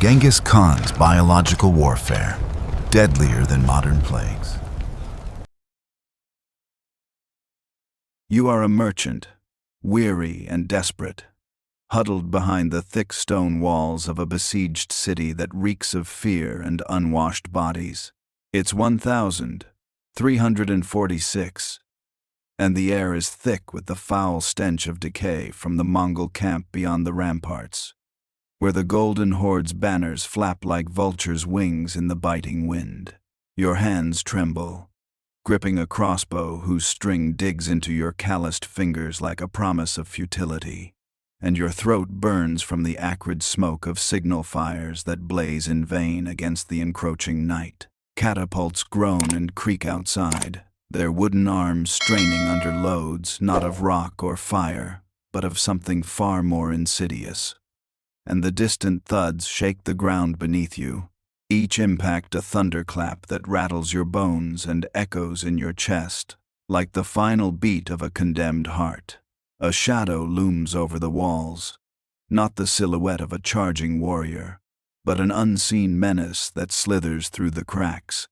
Genghis Khan's biological warfare, deadlier than modern plagues. You are a merchant, weary and desperate, huddled behind the thick stone walls of a besieged city that reeks of fear and unwashed bodies. It's 1346, and the air is thick with the foul stench of decay from the Mongol camp beyond the ramparts, where the golden horde's banners flap like vultures' wings in the biting wind. Your hands tremble, gripping a crossbow whose string digs into your calloused fingers like a promise of futility, and your throat burns from the acrid smoke of signal fires that blaze in vain against the encroaching night. Catapults groan and creak outside, their wooden arms straining under loads not of rock or fire, but of something far more insidious. And the distant thuds shake the ground beneath you, each impact a thunderclap that rattles your bones and echoes in your chest, like the final beat of a condemned heart. A shadow looms over the walls, not the silhouette of a charging warrior, but an unseen menace that slithers through the cracks,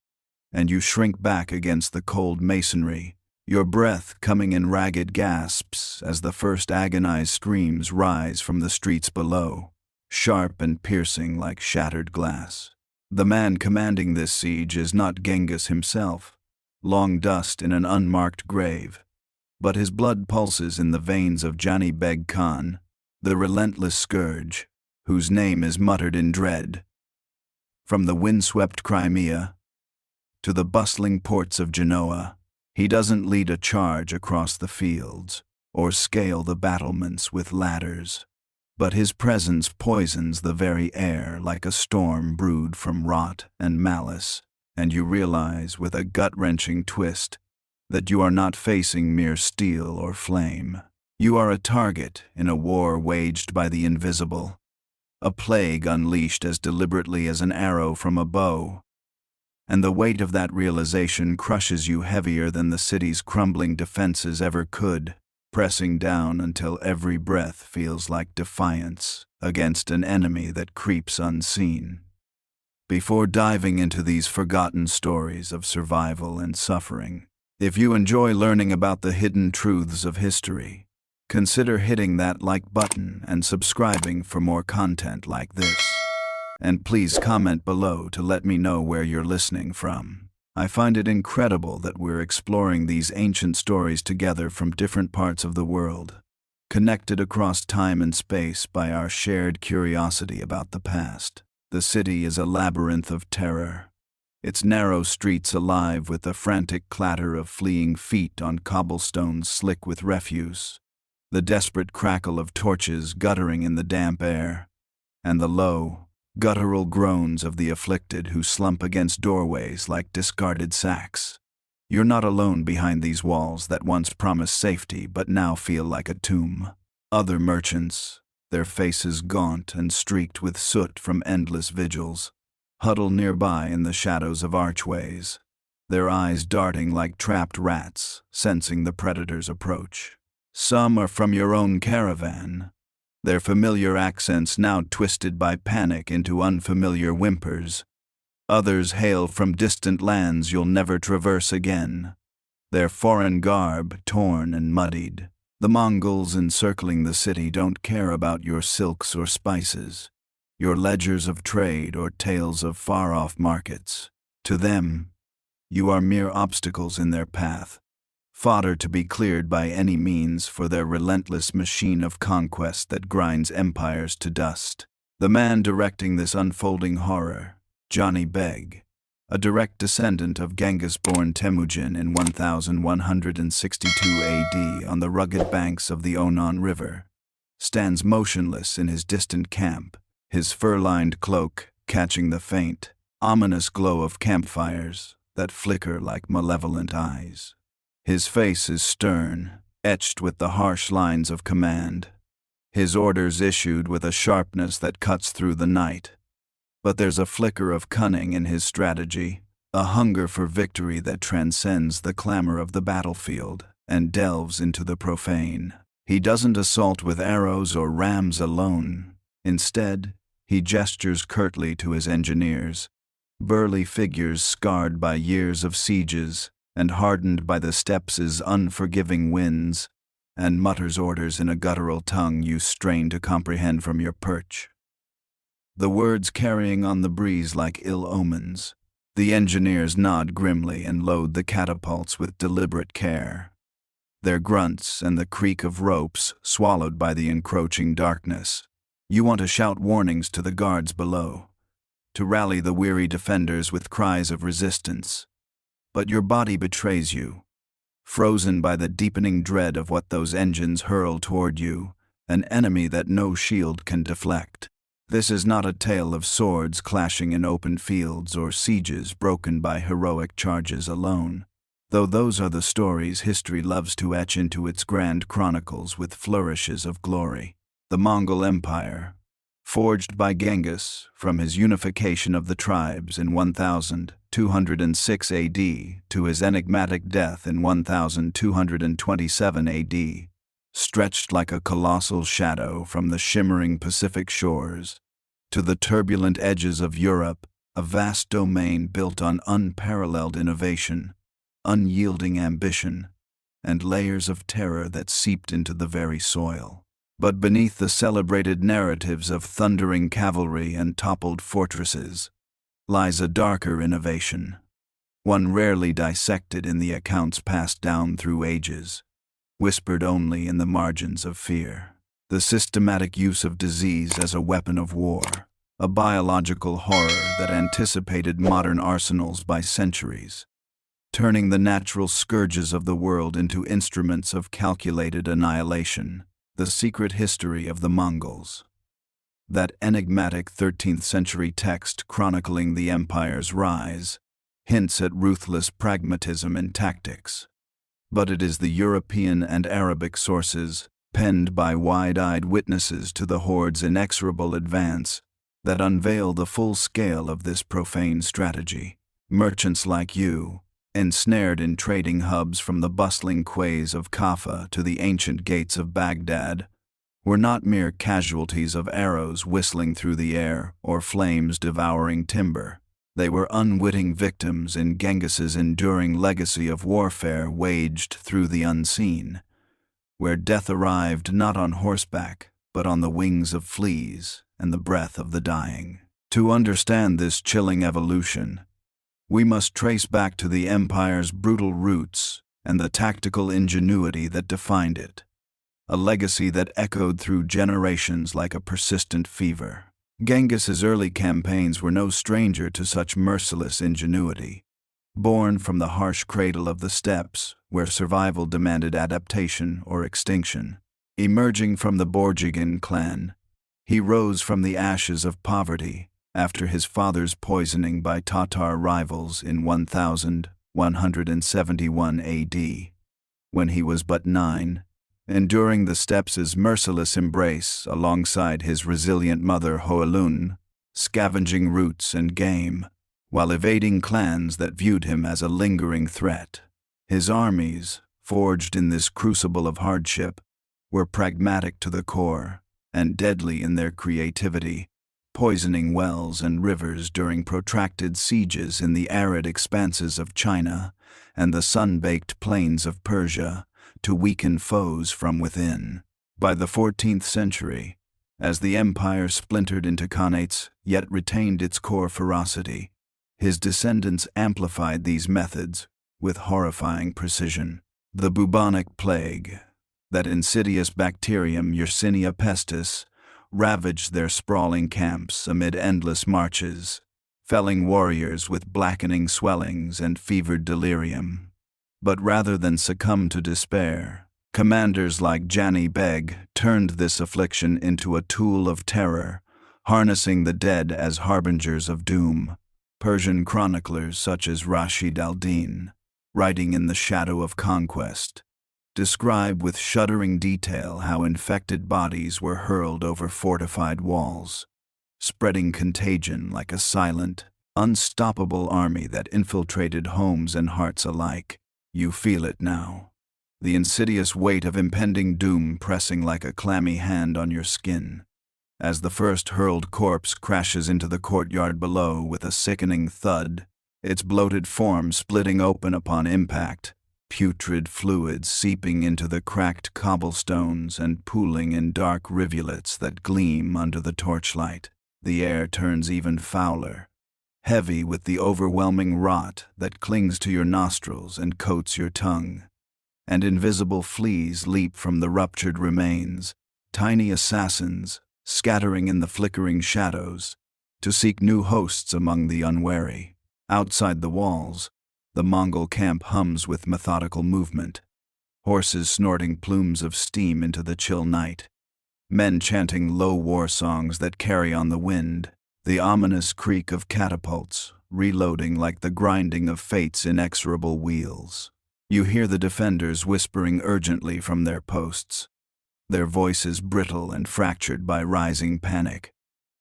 and you shrink back against the cold masonry, your breath coming in ragged gasps as the first agonized screams rise from the streets below, sharp and piercing like shattered glass. The man commanding this siege is not Genghis himself, long dust in an unmarked grave, but his blood pulses in the veins of Dea.d, the relentless scourge, whose name is muttered in dread. From the windswept Crimea to the bustling ports of Genoa, he doesn't lead a charge across the fields or scale the battlements with ladders, but his presence poisons the very air like a storm brewed from rot and malice, and you realize with a gut-wrenching twist that you are not facing mere steel or flame. You are a target in a war waged by the invisible, a plague unleashed as deliberately as an arrow from a bow. And the weight of that realization crushes you heavier than the city's crumbling defenses ever could, pressing down until every breath feels like defiance against an enemy that creeps unseen. Before diving into these forgotten stories of survival and suffering, if you enjoy learning about the hidden truths of history, consider hitting that like button and subscribing for more content like this. And please comment below to let me know where you're listening from. I find it incredible that we're exploring these ancient stories together from different parts of the world, connected across time and space by our shared curiosity about the past. The city is a labyrinth of terror, its narrow streets alive with the frantic clatter of fleeing feet on cobblestones slick with refuse, the desperate crackle of torches guttering in the damp air, and the low, guttural groans of the afflicted who slump against doorways like discarded sacks. You're not alone behind these walls that once promised safety but now feel like a tomb. Other merchants, their faces gaunt and streaked with soot from endless vigils, huddle nearby in the shadows of archways, their eyes darting like trapped rats, sensing the predator's approach. Some are from your own caravan, their familiar accents now twisted by panic into unfamiliar whimpers. Others hail from distant lands you'll never traverse again, their foreign garb torn and muddied. The Mongols encircling the city don't care about your silks or spices, your ledgers of trade or tales of far-off markets. To them, you are mere obstacles in their path, fodder to be cleared by any means for their relentless machine of conquest that grinds empires to dust. The man directing this unfolding horror, Dea.d, a direct descendant of Genghis-born Temujin in 1162 AD on the rugged banks of the Onon River, stands motionless in his distant camp, his fur-lined cloak catching the faint, ominous glow of campfires that flicker like malevolent eyes. His face is stern, etched with the harsh lines of command, his orders issued with a sharpness that cuts through the night. But there's a flicker of cunning in his strategy, a hunger for victory that transcends the clamor of the battlefield and delves into the profane. He doesn't assault with arrows or rams alone. Instead, He gestures curtly to his engineers, burly figures scarred by years of sieges and hardened by the steppes' unforgiving winds, and mutters orders in a guttural tongue you strain to comprehend from your perch. The words carrying on the breeze like ill omens. The engineers nod grimly and load the catapults with deliberate care. Their grunts and the creak of ropes swallowed by the encroaching darkness. You want to shout warnings to the guards below, to rally the weary defenders with cries of resistance. But your body betrays you, frozen by the deepening dread of what those engines hurl toward you, an enemy that no shield can deflect. This is not a tale of swords clashing in open fields or sieges broken by heroic charges alone, though those are the stories history loves to etch into its grand chronicles with flourishes of glory. The Mongol Empire, forged by Genghis from his unification of the tribes in 1206 AD to his enigmatic death in 1227 AD, stretched like a colossal shadow from the shimmering Pacific shores to the turbulent edges of Europe, a vast domain built on unparalleled innovation, unyielding ambition, and layers of terror that seeped into the very soil. But beneath the celebrated narratives of thundering cavalry and toppled fortresses lies a darker innovation, one rarely dissected in the accounts passed down through ages, whispered only in the margins of fear. The systematic use of disease as a weapon of war, a biological horror that anticipated modern arsenals by centuries, turning the natural scourges of the world into instruments of calculated annihilation. The secret history of the Mongols. That enigmatic 13th century text chronicling the empire's rise hints at ruthless pragmatism in tactics. But it is the European and Arabic sources, penned by wide-eyed witnesses to the horde's inexorable advance, that unveil the full scale of this profane strategy. Merchants like you, ensnared in trading hubs from the bustling quays of Caffa to the ancient gates of Baghdad, were not mere casualties of arrows whistling through the air or flames devouring timber. They were unwitting victims in Genghis's enduring legacy of warfare waged through the unseen, where death arrived not on horseback, but on the wings of fleas and the breath of the dying. To understand this chilling evolution, we must trace back to the empire's brutal roots and the tactical ingenuity that defined it, a legacy that echoed through generations like a persistent fever. Genghis's early campaigns were no stranger to such merciless ingenuity. Born from the harsh cradle of the steppes, where survival demanded adaptation or extinction, emerging from the Borjigin clan, he rose from the ashes of poverty after his father's poisoning by Tatar rivals in 1171 AD, when he was but 9, enduring the steppes' merciless embrace alongside his resilient mother Hoelun, scavenging roots and game, while evading clans that viewed him as a lingering threat. His armies, forged in this crucible of hardship, were pragmatic to the core and deadly in their creativity, poisoning wells and rivers during protracted sieges in the arid expanses of China and the sun-baked plains of Persia to weaken foes from within. By the 14th century, as the empire splintered into khanates yet retained its core ferocity, his descendants amplified these methods with horrifying precision. The bubonic plague, that insidious bacterium Yersinia pestis, ravaged their sprawling camps amid endless marches, felling warriors with blackening swellings and fevered delirium. But rather than succumb to despair, commanders like Jani Beg turned this affliction into a tool of terror, harnessing the dead as harbingers of doom. Persian chroniclers such as Rashid al-Din, writing in the shadow of conquest, describe with shuddering detail how infected bodies were hurled over fortified walls, spreading contagion like a silent, unstoppable army that infiltrated homes and hearts alike. You feel it now, the insidious weight of impending doom pressing like a clammy hand on your skin. As the first hurled corpse crashes into the courtyard below with a sickening thud, its bloated form splitting open upon impact, putrid fluids seeping into the cracked cobblestones and pooling in dark rivulets that gleam under the torchlight. The air turns even fouler, heavy with the overwhelming rot that clings to your nostrils and coats your tongue. And invisible fleas leap from the ruptured remains, tiny assassins, scattering in the flickering shadows, to seek new hosts among the unwary. Outside the walls, the Mongol camp hums with methodical movement, horses snorting plumes of steam into the chill night, men chanting low war songs that carry on the wind, the ominous creak of catapults, reloading like the grinding of fate's inexorable wheels. You hear the defenders whispering urgently from their posts, their voices brittle and fractured by rising panic,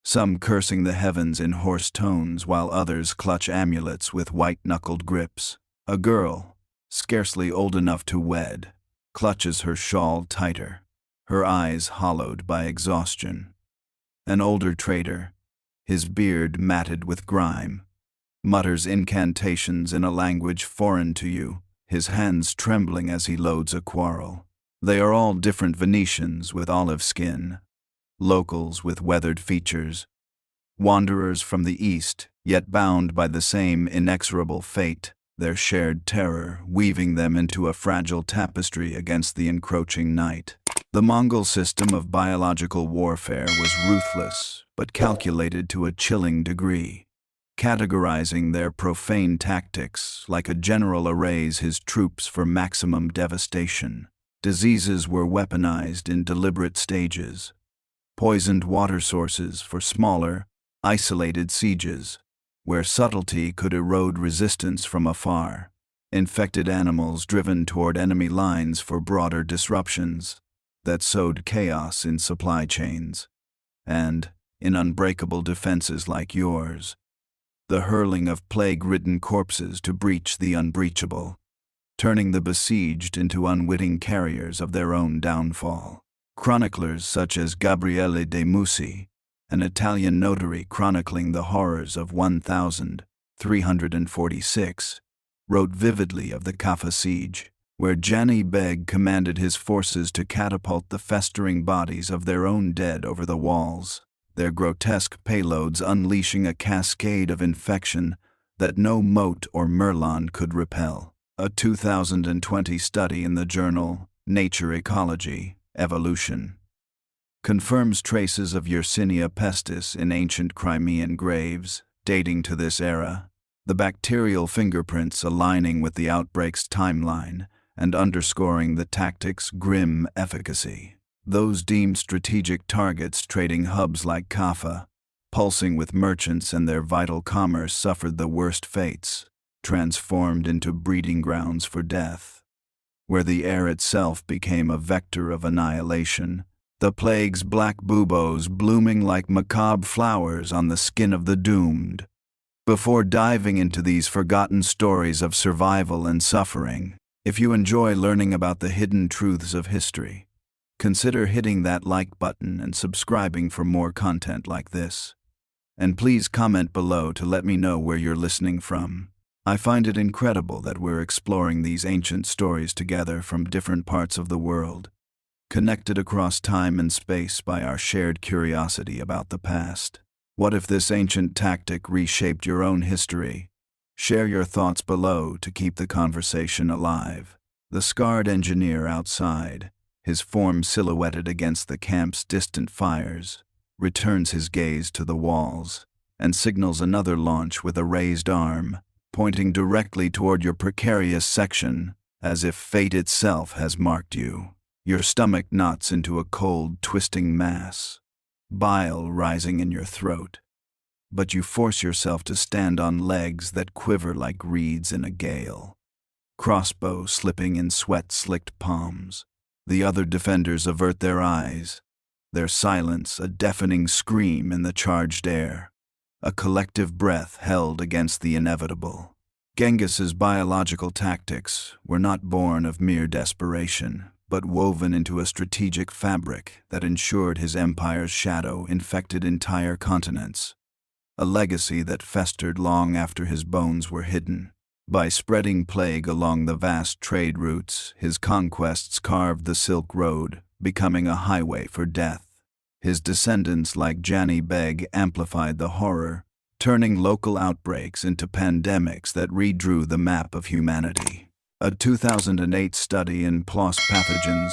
some cursing the heavens in hoarse tones while others clutch amulets with white-knuckled grips. A girl, scarcely old enough to wed, clutches her shawl tighter, her eyes hollowed by exhaustion. An older trader, his beard matted with grime, mutters incantations in a language foreign to you, his hands trembling as he loads a quarrel. They are all different Venetians with olive skin, locals with weathered features, wanderers from the east, yet bound by the same inexorable fate, their shared terror weaving them into a fragile tapestry against the encroaching night. The Mongol system of biological warfare was ruthless, but calculated to a chilling degree, categorizing their profane tactics like a general arrays his troops for maximum devastation. Diseases were weaponized in deliberate stages, poisoned water sources for smaller, isolated sieges, where subtlety could erode resistance from afar, infected animals driven toward enemy lines for broader disruptions that sowed chaos in supply chains, and, in unbreakable defenses like yours, the hurling of plague-ridden corpses to breach the unbreachable, turning the besieged into unwitting carriers of their own downfall. Chroniclers such as Gabriele de' Musi, an Italian notary chronicling the horrors of 1346, wrote vividly of the Caffa siege, where Jani Beg commanded his forces to catapult the festering bodies of their own dead over the walls, their grotesque payloads unleashing a cascade of infection that no moat or merlon could repel. A 2020 study in the journal Nature Ecology, Evolution confirms traces of Yersinia pestis in ancient Crimean graves, dating to this era, the bacterial fingerprints aligning with the outbreak's timeline and underscoring the tactic's grim efficacy. Those deemed strategic targets trading hubs like Caffa, pulsing with merchants and their vital commerce, suffered the worst fates, transformed into breeding grounds for death, where the air itself became a vector of annihilation, the plague's black buboes blooming like macabre flowers on the skin of the doomed. Before diving into these forgotten stories of survival and suffering, if you enjoy learning about the hidden truths of history, consider hitting that like button and subscribing for more content like this. And please comment below to let me know where you're listening from. I find it incredible that we're exploring these ancient stories together from different parts of the world, connected across time and space by our shared curiosity about the past. What if this ancient tactic reshaped your own history? Share your thoughts below to keep the conversation alive. The scarred engineer outside, his form silhouetted against the camp's distant fires, returns his gaze to the walls and signals another launch with a raised arm, pointing directly toward your precarious section, as if fate itself has marked you. Your stomach knots into a cold, twisting mass, bile rising in your throat. But you force yourself to stand on legs that quiver like reeds in a gale, crossbow slipping in sweat-slicked palms. The other defenders avert their eyes, their silence a deafening scream in the charged air, a collective breath held against the inevitable. Genghis's biological tactics were not born of mere desperation, but woven into a strategic fabric that ensured his empire's shadow infected entire continents, a legacy that festered long after his bones were hidden. By spreading plague along the vast trade routes, his conquests carved the Silk Road, becoming a highway for death. His descendants like Genghis Beg amplified the horror, turning local outbreaks into pandemics that redrew the map of humanity. A 2008 study in PLOS pathogens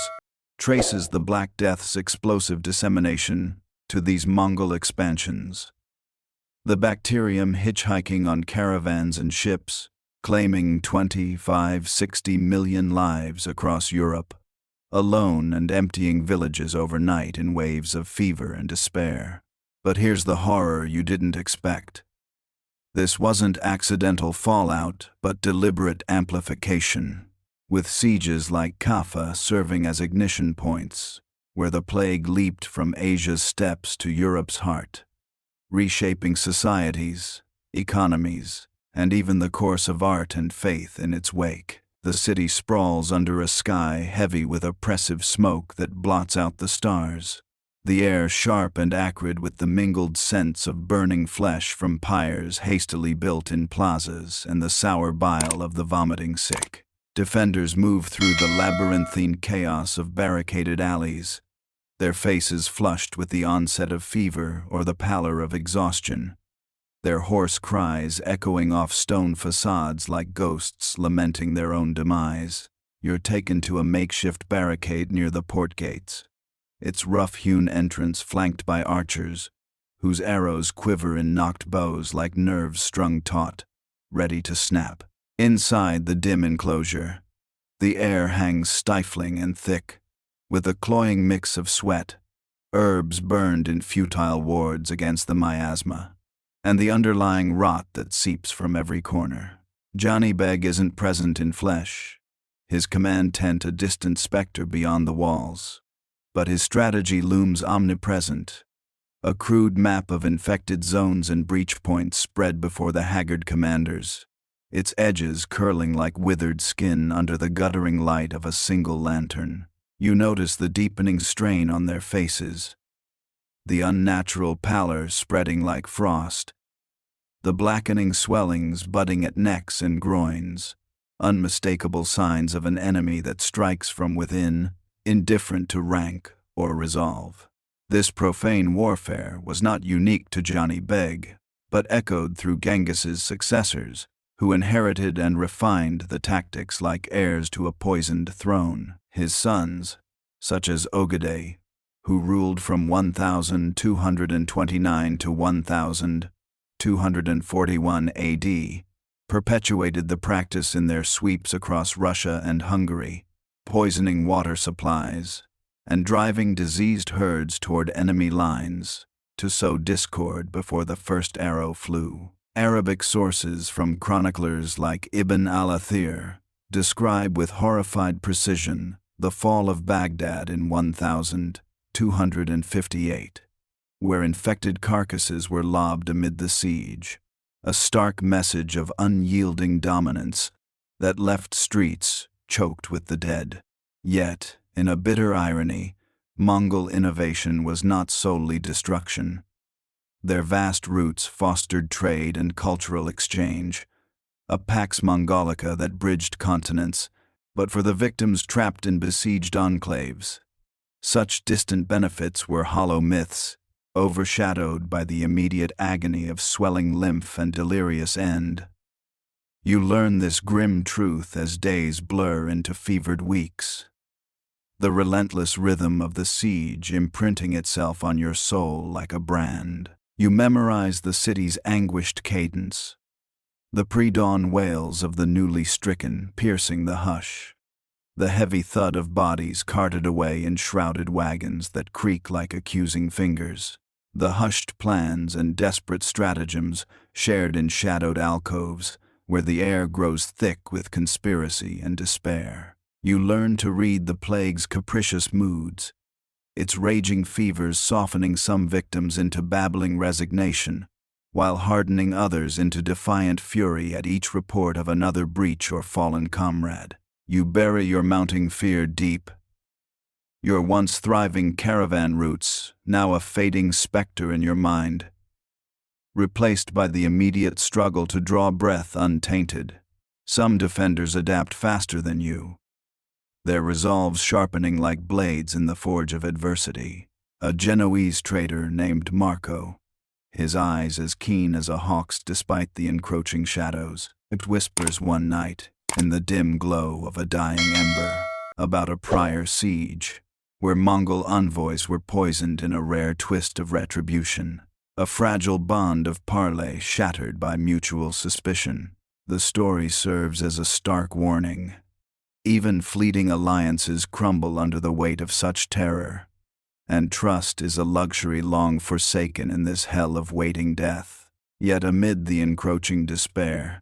traces the Black Death's explosive dissemination to these Mongol expansions. The bacterium hitchhiking on caravans and ships, claiming 25–60 million lives across Europe, alone and emptying villages overnight in waves of fever and despair. But here's the horror you didn't expect. This wasn't accidental fallout, but deliberate amplification, with sieges like Caffa serving as ignition points, where the plague leaped from Asia's steppes to Europe's heart, reshaping societies, economies, and even the course of art and faith in its wake. The city sprawls under a sky heavy with oppressive smoke that blots out the stars, the air sharp and acrid with the mingled scents of burning flesh from pyres hastily built in plazas and the sour bile of the vomiting sick. Defenders move through the labyrinthine chaos of barricaded alleys, their faces flushed with the onset of fever or the pallor of exhaustion, their hoarse cries echoing off stone facades like ghosts lamenting their own demise. You're taken to a makeshift barricade near the port gates, its rough-hewn entrance flanked by archers, whose arrows quiver in knocked bows like nerves strung taut, ready to snap. Inside the dim enclosure, the air hangs stifling and thick, with a cloying mix of sweat, herbs burned in futile wards against the miasma, and the underlying rot that seeps from every corner. Genghis Beg isn't present in flesh, his command tent a distant specter beyond the walls, but his strategy looms omnipresent, a crude map of infected zones and breach points spread before the haggard commanders, its edges curling like withered skin under the guttering light of a single lantern. You notice the deepening strain on their faces, the unnatural pallor spreading like frost, the blackening swellings budding at necks and groins, unmistakable signs of an enemy that strikes from within, indifferent to rank or resolve. This profane warfare was not unique to Genghis Beg, but echoed through Genghis's successors, who inherited and refined the tactics like heirs to a poisoned throne. His sons, such as D.ead, who ruled from 1229 to 1241 AD, perpetuated the practice in their sweeps across Russia and Hungary, poisoning water supplies and driving diseased herds toward enemy lines to sow discord before the first arrow flew. Arabic sources from chroniclers like Ibn al-Athir describe with horrified precision the fall of Baghdad in 1258, where infected carcasses were lobbed amid the siege, a stark message of unyielding dominance that left streets choked with the dead. Yet, in a bitter irony, Mongol innovation was not solely destruction. Their vast roots fostered trade and cultural exchange, a Pax Mongolica that bridged continents, but for the victims trapped in besieged enclaves, such distant benefits were hollow myths, overshadowed by the immediate agony of swelling lymph and delirious end. You learn this grim truth as days blur into fevered weeks, the relentless rhythm of the siege imprinting itself on your soul like a brand. You memorize the city's anguished cadence, the pre-dawn wails of the newly stricken piercing the hush, the heavy thud of bodies carted away in shrouded wagons that creak like accusing fingers, the hushed plans and desperate stratagems shared in shadowed alcoves where the air grows thick with conspiracy and despair. You learn to read the plague's capricious moods, its raging fevers softening some victims into babbling resignation, while hardening others into defiant fury at each report of another breach or fallen comrade. You bury your mounting fear deep, Your once thriving caravan routes, now a fading specter in your mind, replaced by the immediate struggle to draw breath untainted. Some defenders adapt faster than you, their resolves sharpening like blades in the forge of adversity. A Genoese trader named Marco, his eyes as keen as a hawk's despite the encroaching shadows, it whispers one night, in the dim glow of a dying ember, about a prior siege, where Mongol envoys were poisoned in a rare twist of retribution, a fragile bond of parley shattered by mutual suspicion. The story serves as a stark warning. Even fleeting alliances crumble under the weight of such terror, and trust is a luxury long forsaken in this hell of waiting death. Yet amid the encroaching despair,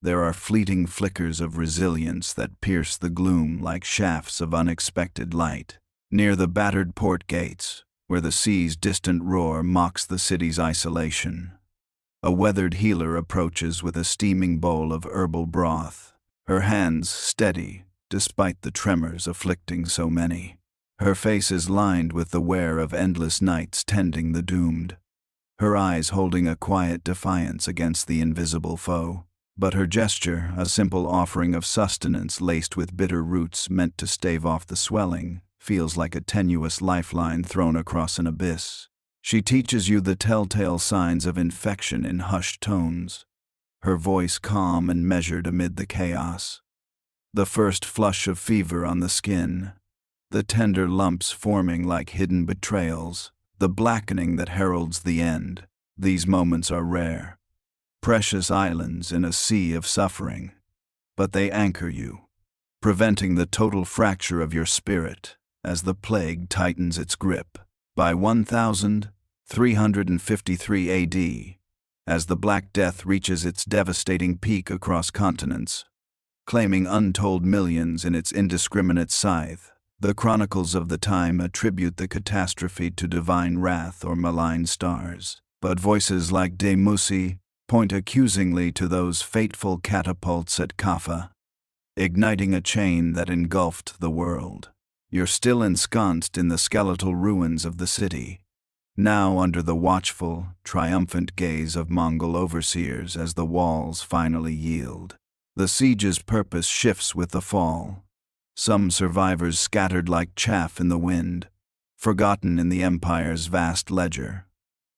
there are fleeting flickers of resilience that pierce the gloom like shafts of unexpected light. Near the battered port gates, where the sea's distant roar mocks the city's isolation, a weathered healer approaches with a steaming bowl of herbal broth, her hands steady despite the tremors afflicting so many. Her face is lined with the wear of endless nights tending the doomed, her eyes holding a quiet defiance against the invisible foe. But her gesture, a simple offering of sustenance laced with bitter roots meant to stave off the swelling, feels like a tenuous lifeline thrown across an abyss. She teaches you the telltale signs of infection in hushed tones, her voice calm and measured amid the chaos. The first flush of fever on the skin, the tender lumps forming like hidden betrayals, the blackening that heralds the end. These moments are rare, precious islands in a sea of suffering, but they anchor you, preventing the total fracture of your spirit as the plague tightens its grip. By 1353 A.D., as the Black Death reaches its devastating peak across continents, claiming untold millions in its indiscriminate scythe, the chronicles of the time attribute the catastrophe to divine wrath or malign stars. But voices like de point accusingly to those fateful catapults at Caffa, igniting a chain that engulfed the world. You're still ensconced in the skeletal ruins of the city, now under the watchful, triumphant gaze of Mongol overseers as the walls finally yield. The siege's purpose shifts with the fall, some survivors scattered like chaff in the wind, forgotten in the empire's vast ledger,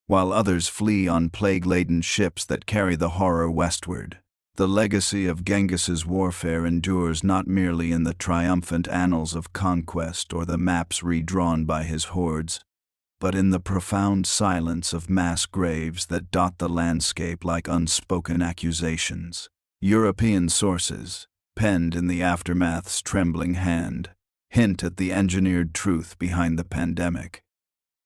while others flee on plague-laden ships that carry the horror westward. The legacy of Genghis's warfare endures not merely in the triumphant annals of conquest or the maps redrawn by his hordes, but in the profound silence of mass graves that dot the landscape like unspoken accusations. European sources, penned in the aftermath's trembling hand, hint at the engineered truth behind the pandemic.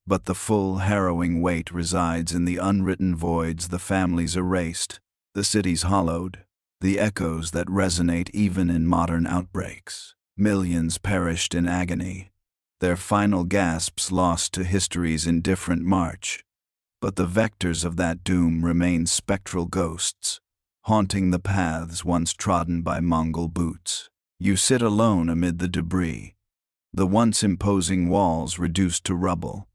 But the full, harrowing weight resides in the unwritten voids the families erased, the cities hollowed, the echoes that resonate even in modern outbreaks. Millions perished in agony, their final gasps lost to history's indifferent march. But the vectors of that doom remain spectral ghosts, haunting the paths once trodden by Mongol boots. You sit alone amid the debris, the once imposing walls reduced to rubble,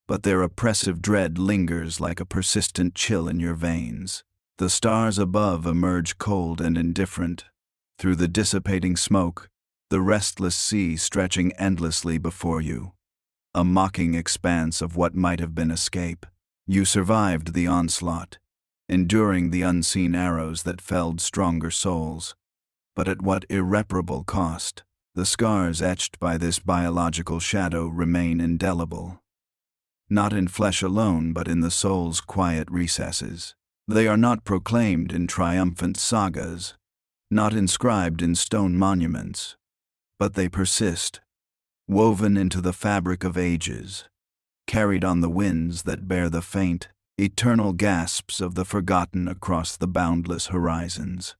but their oppressive dread lingers like a persistent chill in your veins. The stars above emerge cold and indifferent, through the dissipating smoke, the restless sea stretching endlessly before you, a mocking expanse of what might have been escape. You survived the onslaught, enduring the unseen arrows that felled stronger souls. But at what irreparable cost? The scars etched by this biological shadow remain indelible, not in flesh alone but in the soul's quiet recesses. They are not proclaimed in triumphant sagas, not inscribed in stone monuments, but they persist, woven into the fabric of ages, carried on the winds that bear the faint, eternal gasps of the forgotten across the boundless horizons.